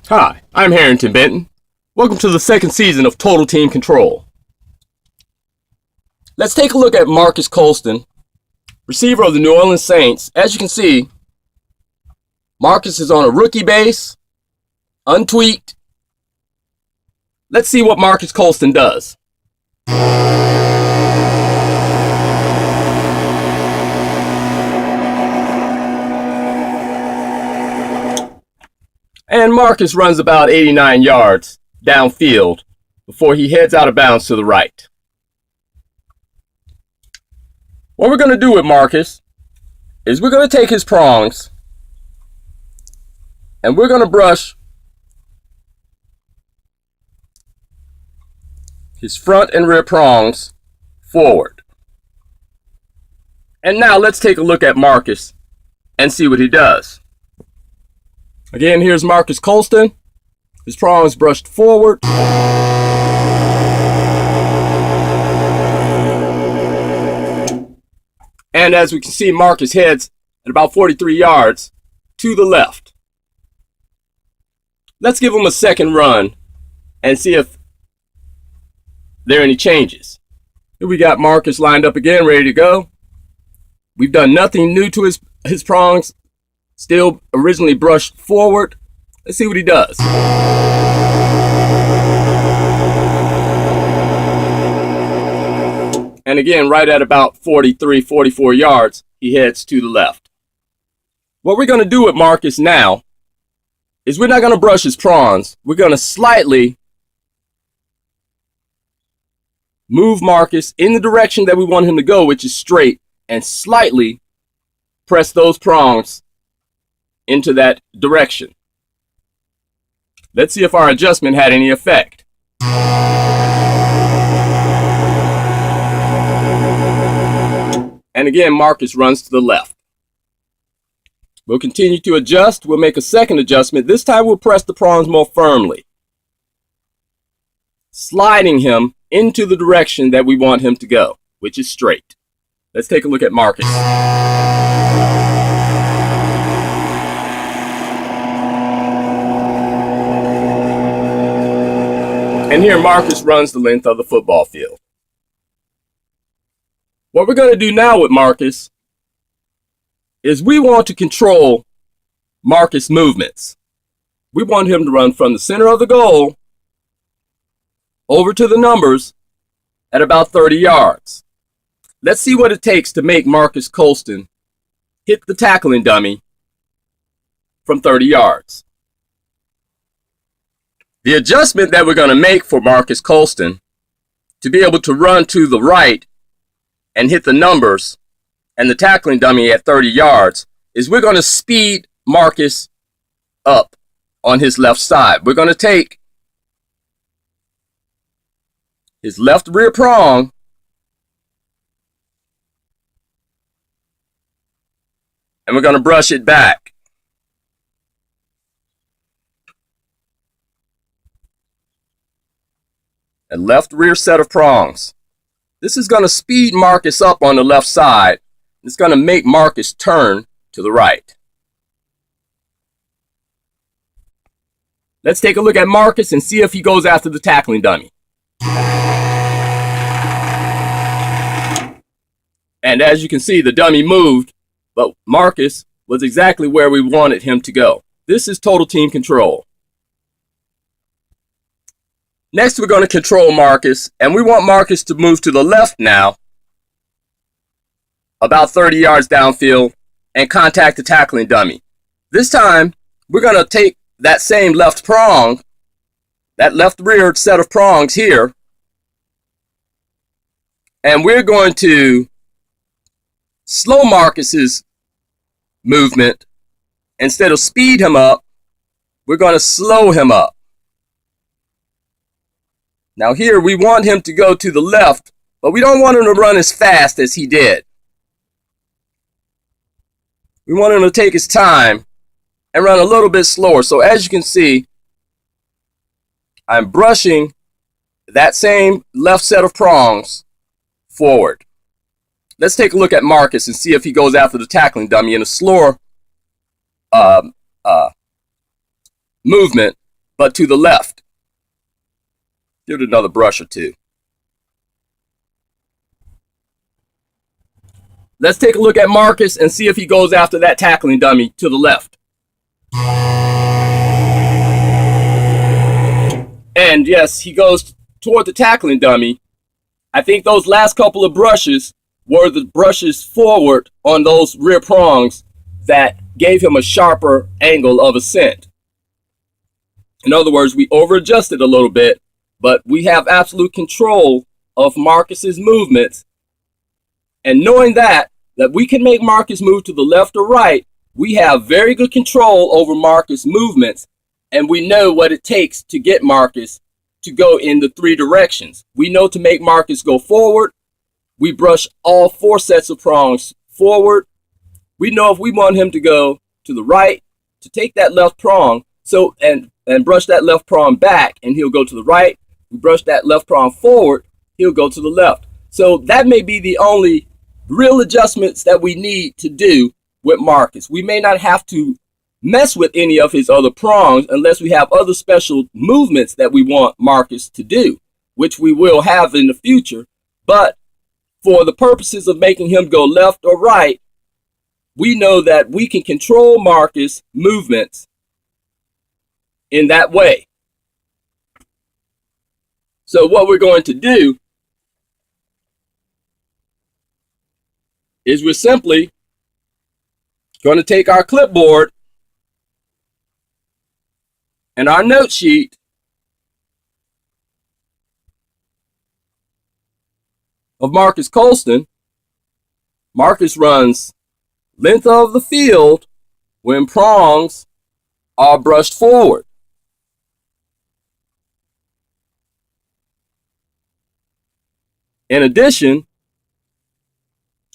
Hi, I'm Harrington Benton. Welcome to the second season of Total Team Control. Let's take a look at Marques Colston, receiver of the New Orleans Saints. As you can see, Marques is on a rookie base, untweaked. Let's see what Marques Colston does. And Marques runs about 89 yards downfield before he heads out of bounds to the right. What we're going to do with Marques is we're going to take his prongs and we're going to brush his front and rear prongs forward. And now let's take a look at Marques and see what he does. Again, here's Marques Colston. His prongs brushed forward. And as we can see, Marques heads at about 43 yards to the left. Let's give him a second run and see if there are any changes. Here we got Marques lined up again, ready to go. We've done nothing new to his prongs. Still originally brushed forward. Let's see what he does. And again, right at about 43, 44 yards, he heads to the left. What we're going to do with Marques now is we're not going to brush his prongs. We're going to slightly move Marques in the direction that we want him to go, which is straight, and slightly press those prongs into that direction. Let's see if our adjustment had any effect. And again, Marques runs to the left. We'll continue to adjust. We'll make a second adjustment. This time we'll press the prongs more firmly, sliding him into the direction that we want him to go, which is straight. Let's take a look at Marques. And here Marques runs the length of the football field. What we're going to do now with Marques is we want to control Marques' movements. We want him to run from the center of the goal over to the numbers at about 30 yards. Let's see what it takes to make Marques Colston hit the tackling dummy from 30 yards. The adjustment that we're going to make for Marques Colston to be able to run to the right and hit the numbers and the tackling dummy at 30 yards is we're going to speed Marques up on his left side. We're going to take his left rear prong and we're going to brush it back. A left rear set of prongs. This is going to speed Marques up on the left side. It's going to make Marques turn to the right. Let's take a look at Marques and see if he goes after the tackling dummy. And as you can see, the dummy moved, but Marques was exactly where we wanted him to go. This is total team control. Next, we're going to control Marques, and we want Marques to move to the left now, about 30 yards downfield, and contact the tackling dummy. This time, we're going to take that same left prong, that left rear set of prongs here, and we're going to slow Marques' movement. Instead of speed him up, we're going to slow him up. Now here we want him to go to the left, but we don't want him to run as fast as he did. We want him to take his time and run a little bit slower. So as you can see, I'm brushing that same left set of prongs forward. Let's take a look at Marques and see if he goes after the tackling dummy in a slower movement but to the left. Give it another brush or two. Let's take a look at Marcus and see if he goes after that tackling dummy to the left. And yes, he goes toward the tackling dummy. I think those last couple of brushes were the brushes forward on those rear prongs that gave him a sharper angle of ascent. In other words, we over-adjusted a little bit, but we have absolute control of Marcus's movements. And knowing that we can make Marcus move to the left or right, we have very good control over Marcus' movements, and we know what it takes to get Marcus to go in the three directions. We know to make Marcus go forward, we brush all four sets of prongs forward. We know if we want him to go to the right, to take that left prong, and brush that left prong back, and he'll go to the right. We brush that left prong forward, he'll go to the left. So that may be the only real adjustments that we need to do with Marcus. We may not have to mess with any of his other prongs unless we have other special movements that we want Marcus to do, which we will have in the future. But for the purposes of making him go left or right, we know that we can control Marcus' movements in that way. So what we're going to do is we're simply going to take our clipboard and our note sheet of Marcus Colston. Marcus runs length of the field when prongs are brushed forward. In addition,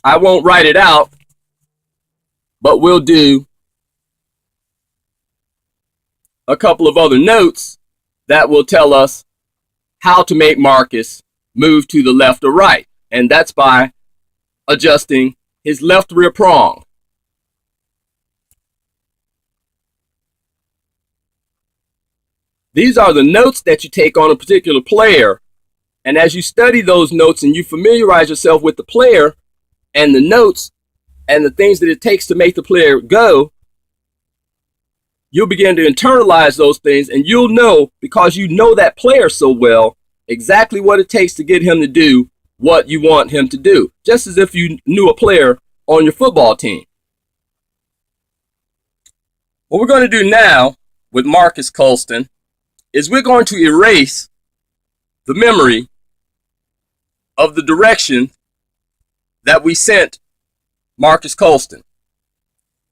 I won't write it out, but we'll do a couple of other notes that will tell us how to make Marcus move to the left or right. And that's by adjusting his left rear prong. These are the notes that you take on a particular player. And as you study those notes and you familiarize yourself with the player and the notes and the things that it takes to make the player go, you'll begin to internalize those things, and you'll know, because you know that player so well, exactly what it takes to get him to do what you want him to do, just as if you knew a player on your football team. What we're going to do now with Marcus Colston is we're going to erase the memory of the direction that we sent Marcus Colston.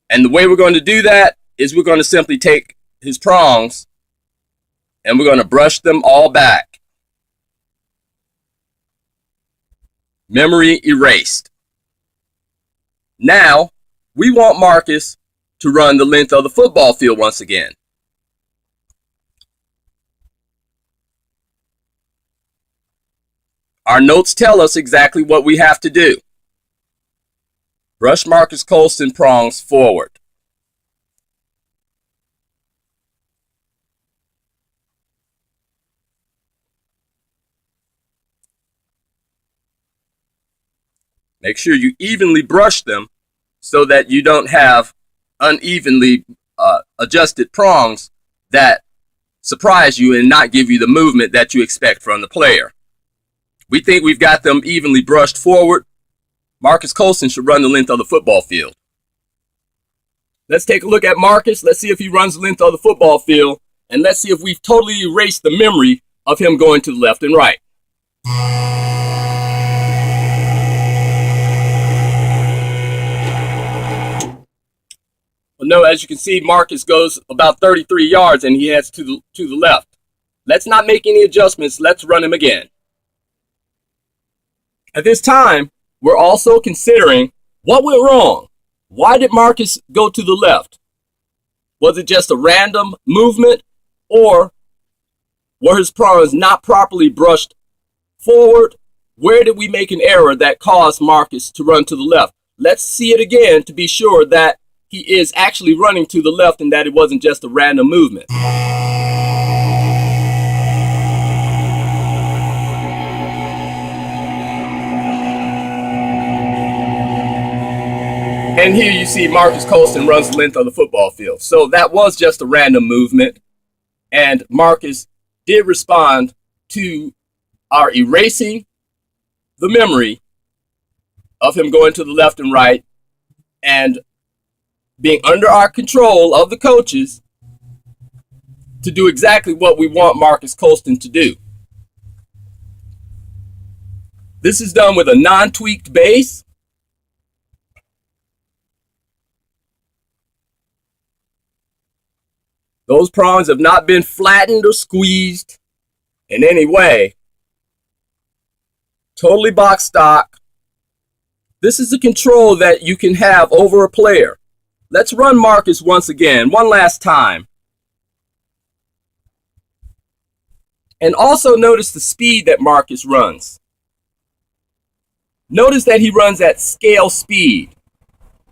And the way we're going to do that is we're going to simply take his prongs and we're going to brush them all back. Memory erased. Now, we want Marcus to run the length of the football field once again. Our notes tell us exactly what we have to do. Brush Marcus Colston prongs forward. Make sure you evenly brush them so that you don't have unevenly adjusted prongs that surprise you and not give you the movement that you expect from the player. We think we've got them evenly brushed forward. Marcus Colston should run the length of the football field. Let's take a look at Marcus. Let's see if he runs the length of the football field. And let's see if we've totally erased the memory of him going to the left and right. Well, no, as you can see, Marcus goes about 33 yards and he heads to the left. Let's not make any adjustments. Let's run him again. At this time, we're also considering what went wrong. Why did Marcus go to the left? Was it just a random movement, or were his prongs not properly brushed forward? Where did we make an error that caused Marcus to run to the left? Let's see it again to be sure that he is actually running to the left and that it wasn't just a random movement. And here you see Marcus Colston runs the length of the football field. So that was just a random movement. And Marcus did respond to our erasing the memory of him going to the left and right and being under our control of the coaches to do exactly what we want Marcus Colston to do. This is done with a non-tweaked base. Those prongs have not been flattened or squeezed in any way. Totally box stock. This is the control that you can have over a player. Let's run Marcus once again, one last time. And also notice the speed that Marcus runs. Notice that he runs at scale speed.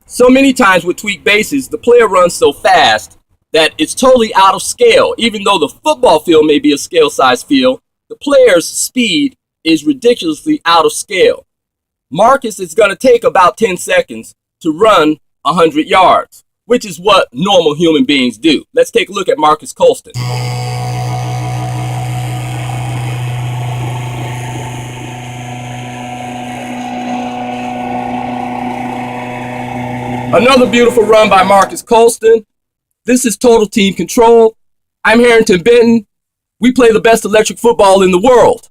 So many times with tweaked bases, the player runs so fast that it's totally out of scale. Even though the football field may be a scale size field, the player's speed is ridiculously out of scale. Marcus is going to take about 10 seconds to run 100 yards, which is what normal human beings do. Let's take a look at Marcus Colston. Another beautiful run by Marcus Colston. This is total team control. I'm Harrington Benton. We play the best electric football in the world.